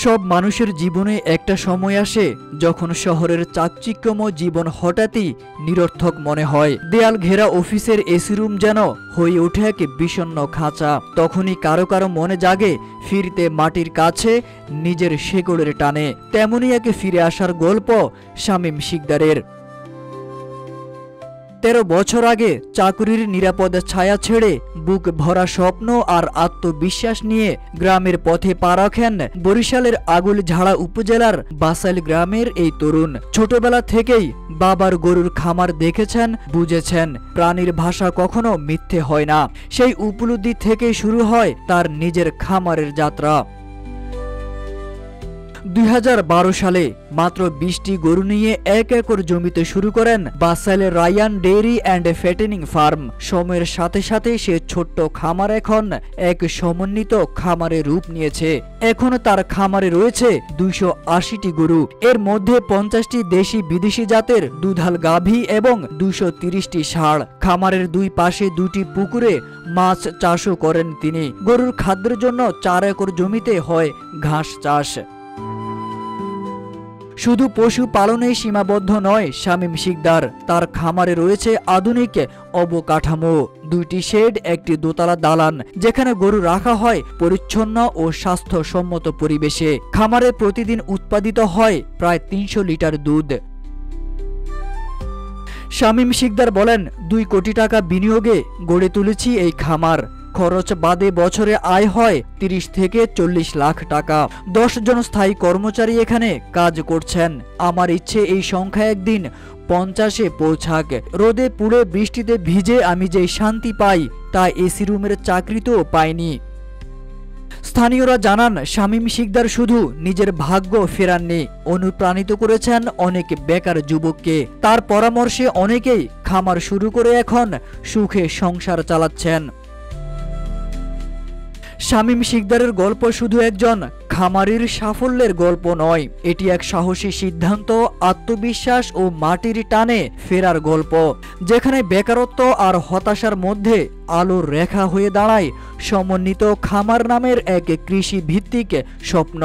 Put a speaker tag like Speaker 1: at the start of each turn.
Speaker 1: সব মানুষের জীবনে একটা সময় আসে যখন শহরের চাকচিক্যময় জীবন হঠাৎই নিরর্থক মনে হয়। দেয়াল ঘেরা অফিসের এসি রুম যেন হয়ে ওঠে এক বিষণ্ণ খাঁচা। তখনই কারো কারো মনে জাগে ফিরতে মাটির কাছে নিজের শেকড়ের টানে। তেমনই এক ফিরে আসার গল্প শামীম শিকদারের। 13 বছর আগে চাকুরির নিরাপদ ছায়া ছেড়ে বুক ভরা স্বপ্ন আর আত্মবিশ্বাস নিয়ে গ্রামের পথে পা রাখেন বরিশালের আগুলঝাড়া উপজেলার বাসাইল গ্রামের এই তরুণ। ছোটবেলা থেকেই বাবার গরুর খামার দেখেছেন, বুঝেছেন প্রাণীর ভাষা কখনো মিথ্যে হয় না। সেই উপলব্ধি থেকে শুরু হয় তার নিজের খামারের যাত্রা। 2012 সালে মাত্র 20টি গরু নিয়ে 1 একর জমিতে শুরু করেন বাসাইলের Rayan dairy and fattening farm. সময়ের সাথে সাথে সে ছোট্ট খামার এখন এক সমন্বিত খামারে রূপ নিয়েছে। এখন তার খামারে রয়েছে 280টি গরু, এর মধ্যে 50টি দেশি বিদেশি জাতের দুধাল গাভী এবং 230টি ষাঁড়। খামারের দুই পাশে 2টি পুকুরে মাছ চাষও করেন তিনি। গরুর খাদ্যের জন্য 4 একর জমিতে হয় ঘাস চাষ। শুধু পশু পালনেই সীমাবদ্ধ নয় শামীম শিকদার। তার খামারে রয়েছে আধুনিক অবকাঠামো, 2টি শেড, একটি দোতলা দালান যেখানে গরু রাখা হয় পরিচ্ছন্ন ও স্বাস্থ্যসম্মত পরিবেশে। খামারে প্রতিদিন উৎপাদিত হয় প্রায় 300 লিটার দুধ। শামীম শিকদার বলেন, 2 কোটি টাকা বিনিয়োগে গড়ে তুলেছি এই খামার। খরচ বাদে বছরে আয় হয় 30 থেকে 40 লাখ টাকা। 10 জন স্থায়ী কর্মচারী এখানে কাজ করছেন। আমার ইচ্ছে এই সংখ্যা একদিন 50-এ পৌঁছাক। রোদে পুড়ে বৃষ্টিতে ভিজে আমি যে শান্তি পাই তা এসি রুমের চাকরিতেও পাইনি। স্থানীয়রা জানান, শামীম শিকদার শুধু নিজের ভাগ্য ফেরাননি, অনুপ্রাণিত করেছেন অনেক বেকার যুবককে। তার পরামর্শে অনেকেই খামার শুরু করে এখন সুখে সংসার চালাচ্ছেন। শামীম শিকদারের গল্প শুধু একজন খামারির সাফল্যের গল্প নয়, এটি এক সাহসী সিদ্ধান্ত, আত্মবিশ্বাস ও মাটির টানে ফেরার গল্প, যেখানে বেকারত্ব আর হতাশার মধ্যে আলোর রেখা হয়ে দাঁড়ায় সমন্বিত খামার নামের এক কৃষি ভিত্তিক স্বপ্ন।